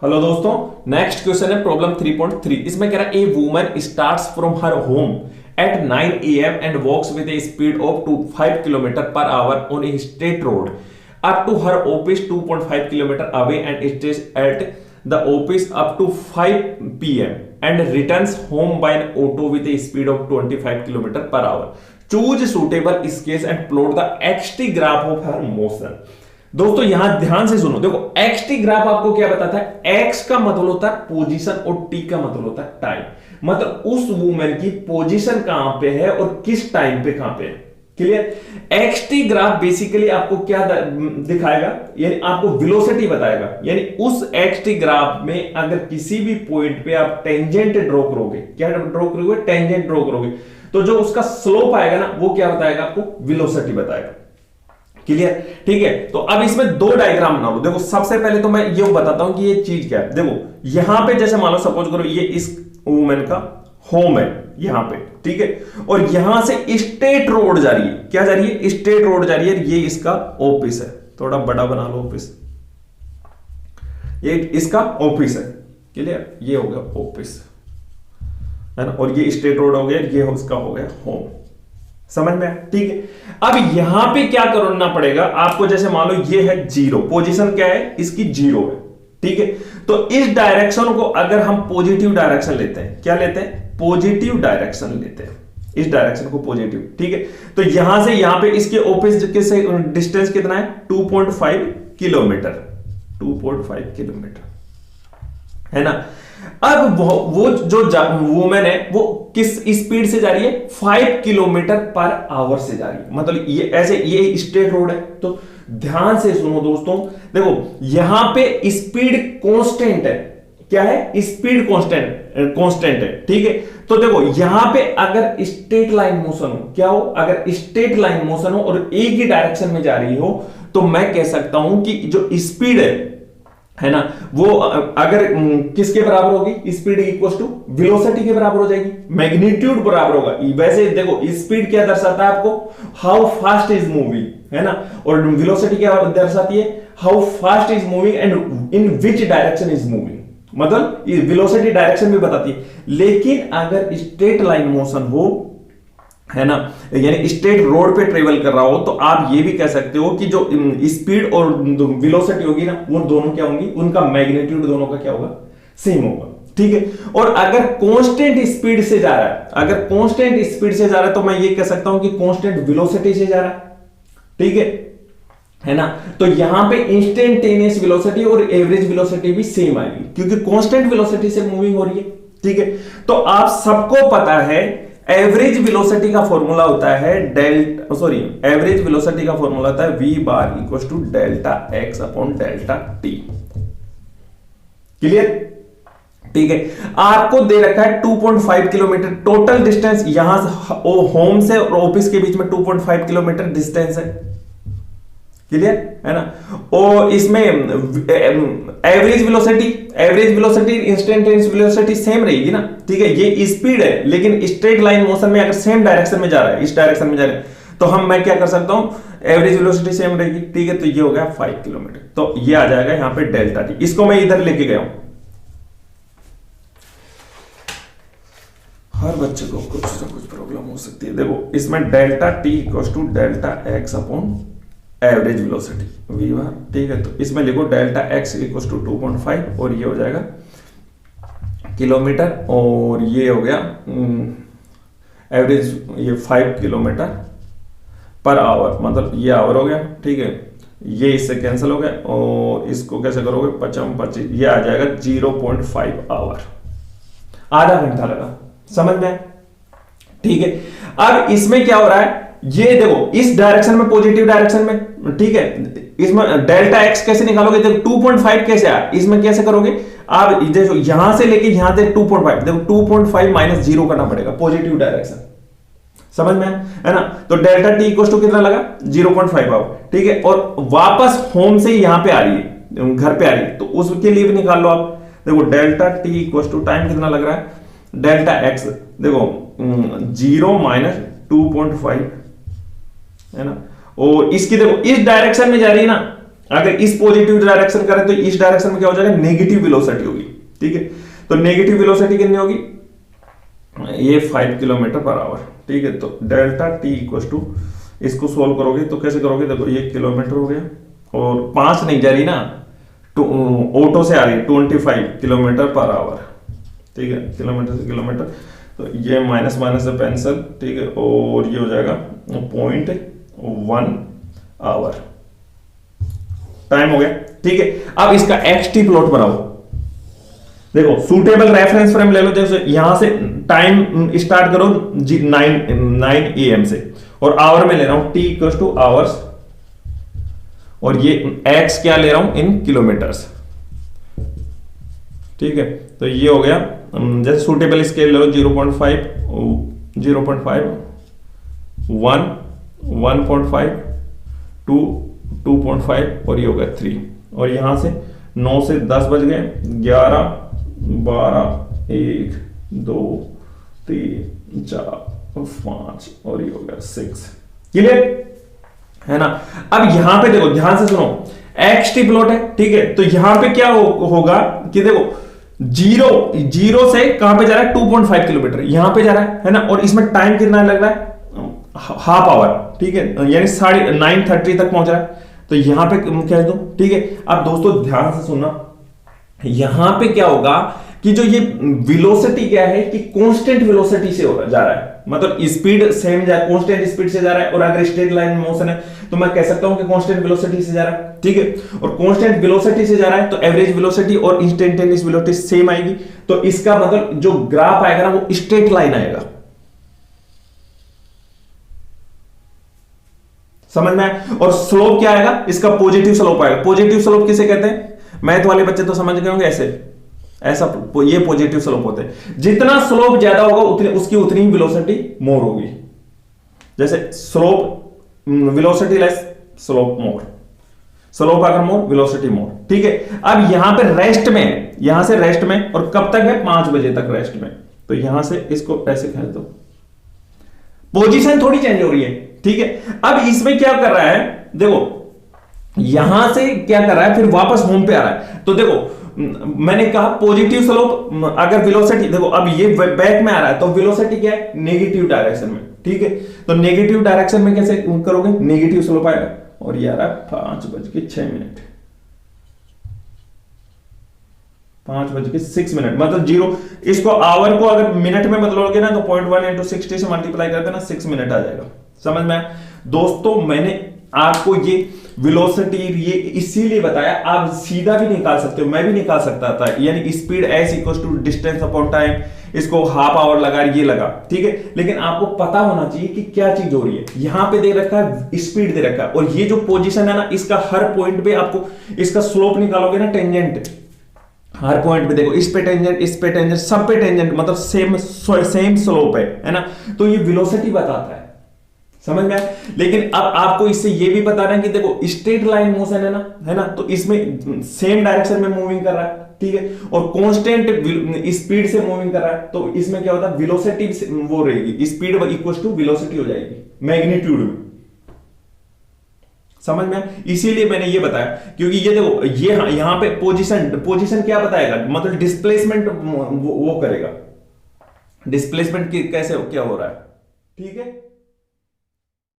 Hello दोस्तों, next question है problem 3.3। इसमें कह रहा है a woman starts from her home at 9 AM and walks with a speed of 5 kilometre per hour on a straight road up to her office 2.5 kilometre away and stays at the office up to 5 PM and returns home by an auto with a speed of 25 kilometre per hour. Choose suitable sketch and plot the x t graph of her motion. दोस्तों यहां ध्यान से सुनो, देखो x T graph आपको क्या बताता है। एक्स का मतलब होता है पोजीशन और टी का मतलब होता है टाइम। मतलब उस वुमेन की पोजीशन कहां पे है और किस टाइम पे कहां पे है। Clear. X T graph basically आपको क्या दिखाएगा, यानी आपको वेलोसिटी बताएगा। यानी उस एक्स टी ग्राफ में अगर किसी भी पॉइंट पे आप टेंजेंट ड्रॉ करोगे, क्या ड्रॉ करोगे, टेंजेंट ड्रॉ करोगे, तो जो उसका स्लोप आएगा ना वो क्या बताएगा, आपको वेलोसिटी बताएगा। क्लियर, ठीक है। तो अब इसमें दो डायग्राम बना लो। देखो सबसे पहले तो मैं ये बताता हूं कि ये चीज क्या है। देखो यहां पे जैसे मान लो, सपोज करो ये इस वुमेन का होम है यहां पे, ठीक है, और यहां से स्ट्रेट रोड जा रही है। क्या जा रही है, स्ट्रेट रोड जा रही है। ये इसका ऑफिस है, थोड़ा बड़ा बना लो ऑफिस, ये इसका ऑफिस है। क्लियर, ये हो गया ऑफिस है ना, और ये स्ट्रेट रोड हो गया, ये उसका हो गया होम। समझ में, ठीक है। अब यहां पे क्या करना पड़ेगा आपको, जैसे मान लो ये है जीरो, पोजीशन क्या है इसकी, जीरो है, ठीक है। तो इस डायरेक्शन को अगर हम पॉजिटिव डायरेक्शन लेते हैं, क्या लेते हैं, पॉजिटिव डायरेक्शन लेते हैं, इस डायरेक्शन को पॉजिटिव, ठीक है। तो यहां से यहां पे इसके ऑफिस के डिस्टेंस कितना है, 2.5 किलोमीटर, 2.5 किलोमीटर है ना। अब वो जो वुमेन है वो किस स्पीड से जा रही है, 5 किलोमीटर पर आवर से जा रही है। मतलब ये ऐसे, ये स्ट्रेट रोड है। तो ध्यान से सुनो दोस्तों, देखो यहां पे स्पीड कांस्टेंट है। क्या है, स्पीड कांस्टेंट है, ठीक है। तो देखो यहां पे अगर स्ट्रेट लाइन मोशन हो, क्या हो, अगर स्ट्रेट लाइन मोशन हो और एक ही डायरेक्शन में जा रही हो, तो मैं कह सकता हूं कि जो स्पीड है ना, वो अगर किसके बराबर होगी, स्पीड इक्वल टू वेलोसिटी के बराबर हो जाएगी, मैग्नीट्यूड बराबर होगा। वैसे देखो स्पीड क्या दर्शाता है आपको, हाउ फास्ट इज मूविंग, है ना, और वेलोसिटी क्या दर्शाती है, how fast is moving and in which direction is moving. मतलब वेलोसिटी डायरेक्शन भी बताती है। लेकिन अगर स्ट्रेट लाइन मोशन हो, है ना, यानी स्ट्रेट रोड पे ट्रेवल कर रहा हो, तो आप ये भी कह सकते हो कि जो स्पीड और वेलोसिटी होगी ना, वो दोनों क्या होंगी, उनका मैग्नीट्यूड दोनों का क्या होगा, सेम होगा, ठीक है। और अगर कांस्टेंट स्पीड से जा रहा है, अगर कांस्टेंट स्पीड से जा रहा है, तो मैं ये कह सकता हूं कि कांस्टेंट वेलोसिटी से जा रहा है, ठीक है ना। तो यहां पे इंस्टेंटेनियस वेलोसिटी और एवरेज वेलोसिटी भी सेम आएगी, क्योंकि कांस्टेंट वेलोसिटी से मूविंग हो रही है, ठीक है। तो आप सबको पता है एवरेज वेलोसिटी का फॉर्मूला होता है एवरेज वेलोसिटी का फॉर्मूला होता है v bar equal to delta x upon delta t। Clear, ठीक है। आपको दे रखा है 2.5 किलोमीटर टोटल डिस्टेंस, यहां से होम से और ऑफिस के बीच में 2.5 किलोमीटर डिस्टेंस है। क्लियर है ना। और इसमें average velocity instantaneous velocity same रहेगी ना, ठीक है। ये स्पीड है, लेकिन स्ट्रेट लाइन मोशन में अगर सेम डायरेक्शन में जा रहा है, इस डायरेक्शन में जा रहा है, तो मैं क्या कर सकता हूं, एवरेज वेलोसिटी सेम रहेगी, ठीक है। तो ये हो गया 5 किलोमीटर, तो ये आ जाएगा यहां पे डेल्टा टी। इसको मैं इधर लेके गया हूं। हर बच्चे को कुछ ना कुछ प्रॉब्लम हो सकती है। देखो इसमें delta T equal to delta X upon average velocity V bar, ठीक है। तो इसमें लिखो डेल्टा एक्स इक्वल टू 2.5 और ये हो जाएगा किलोमीटर, और ये हो गया एवरेज, ये 5 किलोमीटर पर आवर, मतलब ये आवर हो गया, ठीक है। ये इससे कैंसिल हो गया, और इसको कैसे करोगे, 25, ये आ जाएगा 0.5 आवर, आधा घंटा लगा। समझ में, ठीक है। अब इसमें क्या हो रहा है, ये देखो इस डायरेक्शन में, पॉजिटिव डायरेक्शन में, ठीक है। इसमें डेल्टा एक्स कैसे निकालोगे, देखो 2.5 कैसे आया, इसमें कैसे करोगे आप, देखो यहां से लेके यहां तक 2.5, देखो 2.5 माइनस 0 करना पड़ेगा, पॉजिटिव डायरेक्शन। समझ में है ना। तो डेल्टा टी इक्वल टू कितना लगा, 0.5 आवर, ठीक है। और वापस होम से यहां पे आ रही है, घर पे आ रही है, तो उसके लिए भी निकाल लो आप। देखो delta T equal to time कितना लग रहा है, डेल्टा एक्स, देखो 0 माइनस 2.5 है ना। और इसकी देखो इस डायरेक्शन में जा रही है ना, अगर इस पॉजिटिव डायरेक्शन करें तो इस डायरेक्शन में क्या हो जाएगा, नेगेटिव वेलोसिटी होगी। ठीक है, तो नेगेटिव वेलोसिटी कितनी होगी, ये 5 किलोमीटर पर आवर। ठीक है, तो डेल्टा टी इक्वल टू, इसको सोल्व करोगे तो कैसे करोगे, देखो ये किलोमीटर हो गया और 5 नहीं जा रही ना, ऑटो से आ रही 25 किलोमीटर पर आवर। ठीक है, किलोमीटर से किलोमीटर, तो ये माइनस माइनस से पेंसिल। ठीक है, और ये हो जाएगा 0.1 आवर, टाइम हो गया। ठीक है, अब इसका एक्सटी प्लॉट बनाओ। देखो सूटेबल रेफरेंस फ्रेम ले लो, जैसे यहां से टाइम स्टार्ट करो 9 AM से, और आवर में ले रहा हूं t इक्वल टू आवर्स, और ये x क्या ले रहा हूं इन किलोमीटर्स। ठीक है, तो ये हो गया, जैसे सूटेबल स्केल ले लो 0.5 0.5 1 1.5 2 2.5 और ये हो गया 3, और यहां से 9 से 10 बज गए, 11 12 1 2 3 4 5 और ये हो गया 6। क्लियर है ना। अब यहां पे देखो, ध्यान से सुनो, एक्स टी प्लॉट है। ठीक है, तो यहां पे क्या होगा कि देखो जीरो से कहां पे जा रहा है, 2.5 किलोमीटर यहां पे जा रहा है ना, और इसमें टाइम कितना लग रहा है, हाफ आवर। ठीक है, यानी 9:30 तक पहुंच रहा है, तो यहां पे कह दो। ठीक है, अब दोस्तों ध्यान से सुनना, यहां पे क्या होगा कि जो ये वेलोसिटी क्या है कि कांस्टेंट वेलोसिटी से जा रहा है, मतलब स्पीड सेम जा, कांस्टेंट स्पीड से जा रहा है, और अगर स्ट्रेट लाइन मोशन है तो मैं कह सकता हूं कि कांस्टेंट वेलोसिटी से जा रहा है। ठीक है, और कांस्टेंट वेलोसिटी से जा रहा है तो एवरेज वेलोसिटी और इंस्टेंटेनियस वेलोसिटी सेम आएगी, तो इसका मतलब जो ग्राफ आएगा ना वो स्ट्रेट लाइन आएगा। समझ में आया। और स्लोप क्या आएगा, इसका पॉजिटिव स्लोप आएगा। पॉजिटिव स्लोप किसे कहते हैं, मैथ वाले बच्चे तो समझ गए होंगे, ऐसा ये पॉजिटिव स्लोप होते हैं। जितना स्लोप ज्यादा होगा उतनी उसकी उतनी ही वेलोसिटी मोर होगी। जैसे स्लोप वेलोसिटी लेस, स्लोप मोर, स्लोप अगर मोर, वेलोसिटी मोर। ठीक है, अब यहां पे रेस्ट में, यहां से रेस्ट में, और कब तक है, 5 बजे तक रेस्ट में, तो यहां से इसको ऐसे कह दो, पोजीशन थोड़ी चेंज हो रही है। ठीक है, अब इसमें क्या कर रहा है, देखो यहां से क्या कर रहा है, फिर वापस होम पे आ रहा है, तो देखो मैंने कहा पॉजिटिव स्लोप, अगर वेलोसिटी देखो अब ये बैक में आ रहा है तो वेलोसिटी क्या है, नेगेटिव डायरेक्शन में। ठीक है, तो नेगेटिव डायरेक्शन में कैसे करोगे, नेगेटिव स्लोप आएगा, और ये आ रहा है 5:06, 5:06, मतलब 0, इसको आवर को अगर मिनट में बदलोगे ना तो 0.1 × 60 से मल्टीप्लाई करके ना 6 मिनट आ जाएगा। समझ में आया दोस्तों, मैंने आपको ये वेलोसिटी ये इसीलिए बताया, आप सीधा भी निकाल सकते हो, मैं भी निकाल सकता था, यानी speed s equal to distance upon time, इसको हाफ आवर लगा, ये लगा। ठीक है, लेकिन आपको पता होना चाहिए कि क्या चीज हो रही है। यहां पे दे रखा है स्पीड दे रखा है, और ये जो पोजीशन है ना, इसका हर पॉइंट पे आपको इसका स्लोप निकालोगे ना, टेंजेंट हर पॉइंट पे देखो, इस पे टेंजेंट, सब पे टेंजेंट, मतलब सेम स्लोप है ना, तो ये वेलोसिटी बताता है। समझ में आया। लेकिन अब आपको इससे ये भी बताना है कि देखो स्ट्रेट लाइन मोशन है ना, तो इसमें सेम डायरेक्शन में मूविंग कर रहा है। ठीक है, और कांस्टेंट स्पीड से मूविंग कर रहा है, तो इसमें क्या होता है, वेलोसिटी वो रहेगी, स्पीड इक्वल टू वेलोसिटी हो जाएगी मैग्नीट्यूड में। समझ में, इसीलिए मैंने ये बताया, क्योंकि ये देखो ये यहां पे पोजीशन क्या बताएगा, मतलब डिस्प्लेसमेंट वो करेगा, डिस्प्लेसमेंट कैसे क्या हो रहा है। ठीक है।